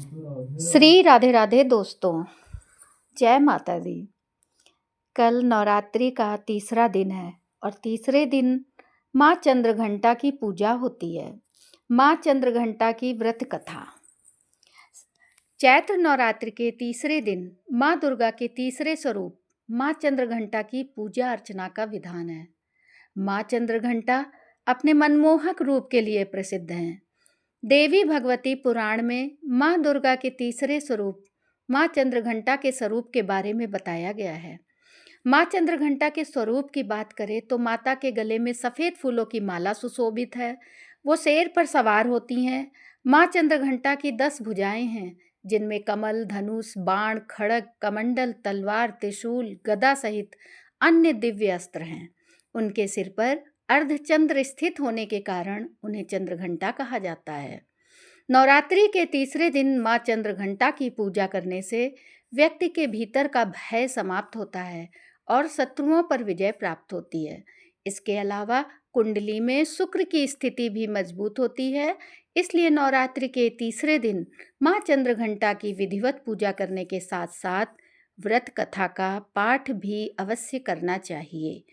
श्री राधे राधे दोस्तों, जय माता दी। कल नवरात्रि का तीसरा दिन है और तीसरे दिन माँ चंद्रघंटा की पूजा होती है। माँ चंद्रघंटा की व्रत कथा। चैत्र नवरात्रि के तीसरे दिन माँ दुर्गा के तीसरे स्वरूप माँ चंद्रघंटा की पूजा अर्चना का विधान है। माँ चंद्रघंटा अपने मनमोहक रूप के लिए प्रसिद्ध हैं। देवी भगवती पुराण में माँ दुर्गा के तीसरे स्वरूप माँ चंद्रघंटा के स्वरूप के बारे में बताया गया है। माँ चंद्रघंटा के स्वरूप की बात करें तो माता के गले में सफ़ेद फूलों की माला सुशोभित है। वो शेर पर सवार होती हैं। माँ चंद्रघंटा की 10 भुजाएं हैं, जिनमें कमल, धनुष, बाण, खड़ग, कमंडल, तलवार, त्रिशूल, गदा सहित अन्य दिव्य अस्त्र हैं। उनके सिर पर अर्धचंद्र स्थित होने के कारण उन्हें चंद्रघंटा कहा जाता है। नवरात्रि के तीसरे दिन माँ चंद्रघंटा की पूजा करने से व्यक्ति के भीतर का भय समाप्त होता है और शत्रुओं पर विजय प्राप्त होती है। इसके अलावा कुंडली में शुक्र की स्थिति भी मजबूत होती है। इसलिए नवरात्रि के तीसरे दिन माँ चंद्रघंटा की विधिवत पूजा करने के साथ साथ व्रत कथा का पाठ भी अवश्य करना चाहिए।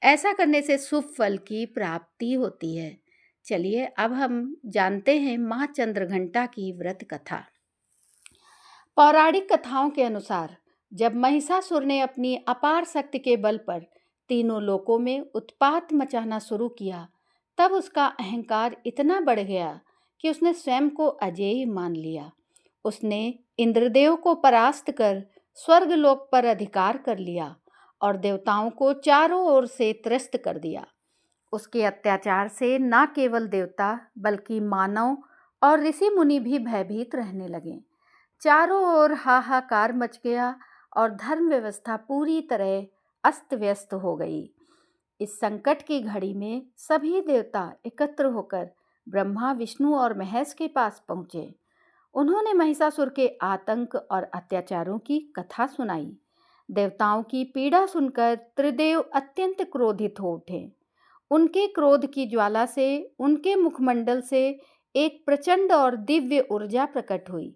ऐसा करने से शुभ फल की प्राप्ति होती है। चलिए अब हम जानते हैं माँ चंद्रघंटा की व्रत कथा। पौराणिक कथाओं के अनुसार जब महिषासुर ने अपनी अपार शक्ति के बल पर तीनों लोकों में उत्पात मचाना शुरू किया, तब उसका अहंकार इतना बढ़ गया कि उसने स्वयं को अजेय मान लिया। उसने इंद्रदेव को परास्त कर स्वर्गलोक पर अधिकार कर लिया और देवताओं को चारों ओर से त्रस्त कर दिया। उसके अत्याचार से न केवल देवता बल्कि मानव और ऋषि मुनि भी भयभीत रहने लगे। चारों ओर हाहाकार मच गया और धर्म व्यवस्था पूरी तरह अस्त व्यस्त हो गई। इस संकट की घड़ी में सभी देवता एकत्र होकर ब्रह्मा, विष्णु और महेश के पास पहुँचे। उन्होंने महिषासुर के आतंक और अत्याचारों की कथा सुनाई। देवताओं की पीड़ा सुनकर त्रिदेव अत्यंत क्रोधित हो उठे। उनके क्रोध की ज्वाला से उनके मुखमंडल से एक प्रचंड और दिव्य ऊर्जा प्रकट हुई।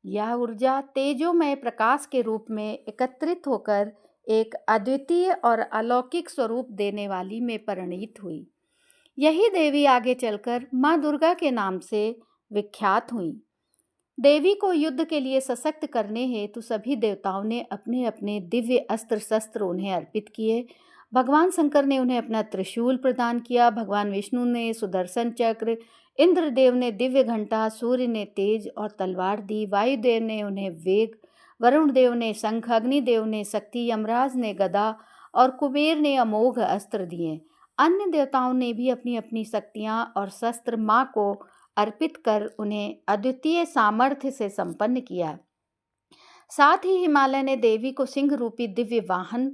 यह ऊर्जा तेजोमय प्रकाश के रूप में एकत्रित होकर एक अद्वितीय और अलौकिक स्वरूप देने वाली में परिणित हुई। यही देवी आगे चलकर माँ दुर्गा के नाम से विख्यात हुई। देवी को युद्ध के लिए सशक्त करने हेतु सभी देवताओं ने अपने अपने दिव्य अस्त्र शस्त्र उन्हें अर्पित किए। भगवान शंकर ने उन्हें अपना त्रिशूल प्रदान किया, भगवान विष्णु ने सुदर्शन चक्र, इंद्रदेव ने दिव्य घंटा, सूर्य ने तेज और तलवार दी, वायुदेव ने उन्हें वेग, वरुण देव ने शंख, अग्निदेव ने शक्ति, यमराज ने गदा और कुबेर ने अमोघ अस्त्र दिए। अन्य देवताओं ने भी अपनी अपनी शक्तियाँ और शस्त्र माँ को अर्पित कर उन्हें अद्वितीय सामर्थ्य से संपन्न किया। साथ ही हिमालय ने देवी को सिंह रूपी दिव्य वाहन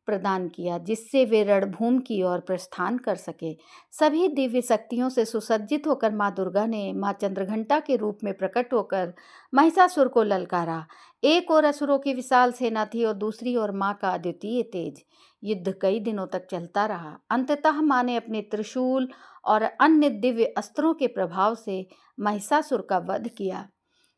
प्रदान किया, जिससे वे रणभूमि की ओर प्रस्थान कर सके। सभी दिव्य शक्तियों से सुसज्जित होकर माँ दुर्गा ने माँ चंद्रघंटा के रूप में प्रकट होकर महिषासुर को ललकारा। एक ओर असुरों की विशाल सेना थी और दूसरी ओर माँ का अद्वितीय तेज। युद्ध कई दिनों तक चलता रहा। अंततः माँ ने अपने त्रिशूल और अन्य दिव्य अस्त्रों के प्रभाव से महिषासुर का वध किया।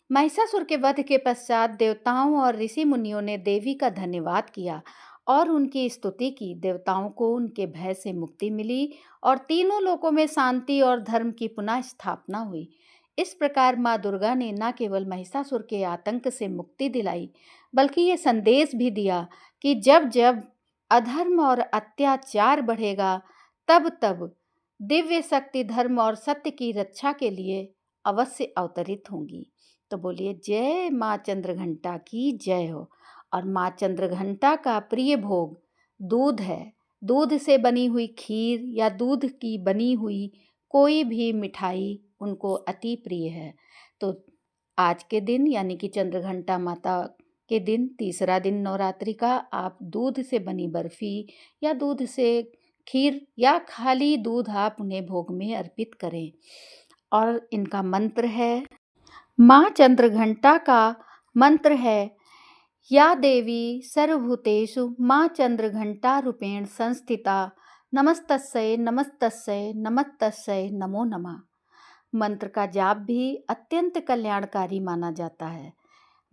महिषासुर के वध के पश्चात देवताओं और ऋषि मुनियों ने देवी का धन्यवाद किया और उनकी स्तुति की। देवताओं को उनके भय से मुक्ति मिली और तीनों लोकों में शांति और धर्म की पुनः स्थापना हुई। इस प्रकार माँ दुर्गा ने न केवल महिषासुर के आतंक से मुक्ति दिलाई, बल्कि ये संदेश भी दिया कि जब जब अधर्म और अत्याचार बढ़ेगा, तब तब दिव्य शक्ति धर्म और सत्य की रक्षा के लिए अवश्य अवतरित होंगी। तो बोलिए जय माँ चंद्रघंटा की जय हो। और माँ चंद्रघंटा का प्रिय भोग दूध है। दूध से बनी हुई खीर या दूध की बनी हुई कोई भी मिठाई उनको अति प्रिय है। तो आज के दिन यानी कि चंद्रघंटा माता के दिन, तीसरा दिन नवरात्रि का, आप दूध से बनी बर्फी या दूध से खीर या खाली दूध आप उन्हें भोग में अर्पित करें। और इनका मंत्र है, माँ चंद्रघंटा का मंत्र है, या देवी सर्वभूतेषु माँ चंद्रघंटा रूपेण संस्थिता, नमस्तस्यै नमस्तस्यै नमस्तस्यै नमो नमः। मंत्र का जाप भी अत्यंत कल्याणकारी माना जाता है।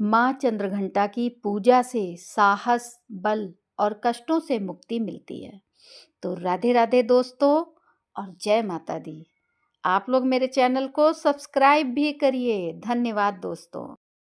माँ चंद्रघंटा की पूजा से साहस, बल और कष्टों से मुक्ति मिलती है। तो राधे राधे दोस्तों और जय माता दी। आप लोग मेरे चैनल को सब्सक्राइब भी करिए। धन्यवाद दोस्तों।